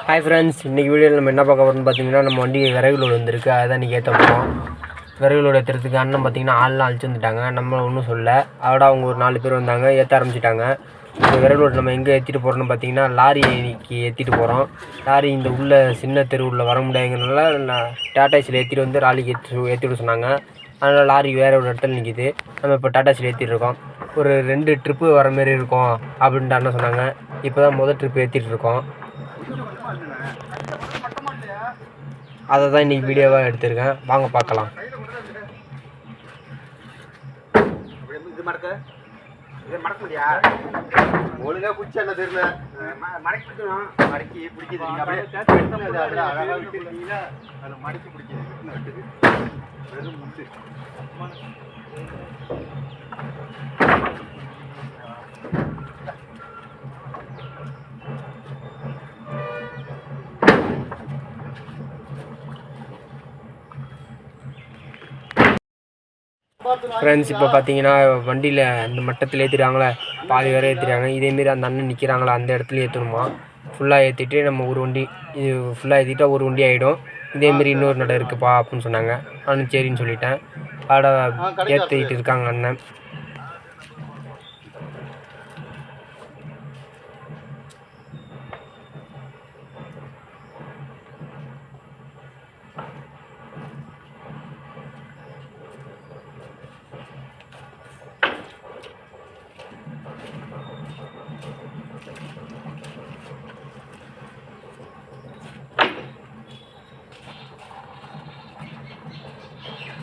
Hi friends, இன்றைக்கி வீடியோவில் நம்ம என்ன பார்க்க போகிறோம்னு பார்த்தீங்கன்னா, நம்ம வண்டி விறகு லோடு வந்திருக்கு. அதான் இன்றைக்கி ஏற்ற போகிறோம். விறகு லோடு ஏற்றுறதுக்கு அண்ணன் பார்த்தீங்கன்னா ஆள்லாம் அழைச்சி வந்துட்டாங்க. நம்ம ஒன்றும் சொல்ல, அதோட அவங்க ஒரு 4 பேர் வந்தாங்க, ஏற்ற ஆரம்பிச்சிட்டாங்க. இந்த விறகு லோடு நம்ம எங்கே ஏற்றிட்டு போகிறோம்னு பார்த்தீங்கன்னா, லாரி இன்னைக்கு ஏற்றிட்டு போகிறோம். லாரி இந்த உள்ள சின்ன தெருவில் வர முடியாதுங்கிறனால டாடாஸில் ஏற்றிட்டு வந்து லாரிக்கு ஏற்றிட்டு சொன்னாங்க. அதனால் லாரி வேறு ஒரு இடத்துல நிற்கிது. நம்ம இப்போ டாடாஸில் ஏற்றிட்டுருக்கோம். ஒரு 2 ட்ரிப்பு வர மாரி இருக்கும் அப்படின்ட்டு அண்ணன் சொன்னாங்க. இப்போ தான் முதல் ட்ரிப்பு ஏற்றிட்டுருக்கோம். அதை தான் இன்றைக்கி வீடியோவாக எடுத்திருக்கேன். வாங்க பார்க்கலாம். ஒழுங்கா குச்சி என்ன தெரியல மடக்கி பிடிக்குது. அழகா விட்டுருக்கீங்களா? அதில் மடக்கி பிடிக்குது. வெறும் முட்டு ஃப்ரெண்ட்ஸ், இப்போ பார்த்தீங்கன்னா வண்டியில் அந்த மட்டத்தில் ஏற்றிடுறாங்களே, பாதி வேறு ஏற்றிடுறாங்க. இதேமாரி அந்த அண்ணன் நிற்கிறாங்களா, அந்த இடத்துல ஏற்றணுமா. ஃபுல்லாக ஏற்றிட்டு நம்ம ஒரு வண்டி இது ஃபுல்லாக ஏற்றிட்டா ஒரு வண்டி ஆகிடும். இதேமாரி இன்னொரு நடை இருக்குப்பா அப்படின்னு சொன்னாங்க. நானும் சரின்னு சொல்லிட்டேன். ஆட ஏற்றிக்கிட்டு இருக்காங்க அண்ணன்.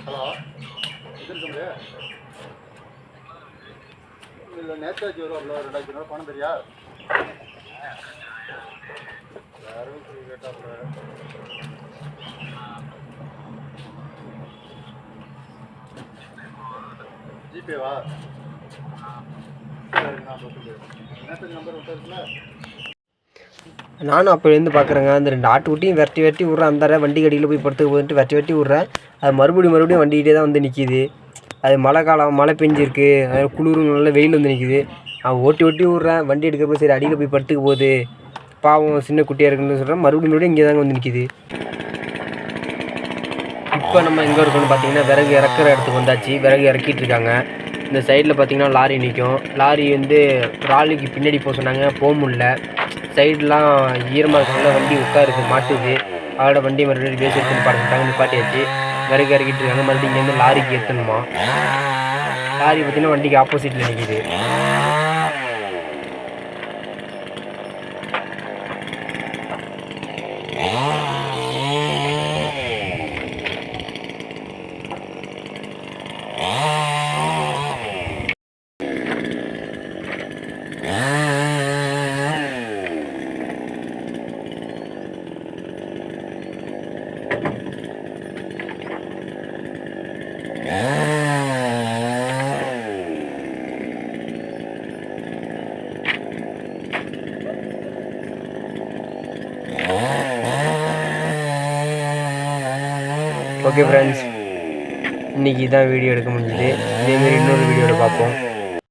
ஹலோ, இல்லை நேற்றாச்சு வருவாப்ல 2000 ரூபா பணம் தெரியா? யாரும் கேட்டாப்ல. ஜிபேவா? நேற்று நம்பர் விட்டாருக்குல்ல. நானும் அப்போலேருந்து பார்க்குறேங்க. அந்த 2 ஆட்டுக்குட்டியும் வெட்டி விட்றேன். அந்த வண்டி கடியில் போய் படுத்துக்க போயிட்டு வெட்டி விட்றேன். அது மறுபடியும் வண்டிக்கிட்டே தான் வந்து நிற்கிது. அது மழை பெஞ்சிருக்கு, அது குளிரும், நல்ல வெயில் வந்து நிற்கிது. அவன் ஓட்டி விட்றேன். வண்டி எடுக்கிறப்ப சரி அடியில் போய் படுத்துக்க போகுது, பாவம் சின்ன குட்டியாக இருக்குன்னு சொல்கிறேன். மறுபடியும் இங்கே தாங்க வந்து நிற்கிது. இப்போ நம்ம எங்கே இருக்கோம்னு பார்த்தீங்கன்னா, விறகு இறக்குற இடத்துக்கு வந்தாச்சு. விறகு இறக்கிட்டு இருக்காங்க. இந்த சைடில் பார்த்தீங்கன்னா லாரி நிற்கும். லாரி வந்து லாரிக்கு பின்னாடி போக சொன்னாங்க, போக முடியல. சைடெலாம் ஈரமாக இருக்கிறதுனால வண்டி உட்காருது, மாட்டுது. அதோட வண்டி மறுபடியும் பேசி எடுத்துன்னு பார்த்துட்டாங்க. நிப்பாட்டியாச்சு. விறகு இறக்கிட்டு இருக்காங்க. மறுபடியும் இங்கேருந்து லாரிக்கு ஏற்றணுமா. லாரி பார்த்தீங்கன்னா வண்டிக்கு ஆப்போசிட்டில் நிற்கிது. ஓகே ஃப்ரெண்ட்ஸ், இன்றைக்கி தான் வீடியோ எடுக்க முடிஞ்சுது. இதேமாரி இன்னொரு வீடியோவில் பார்ப்போம்.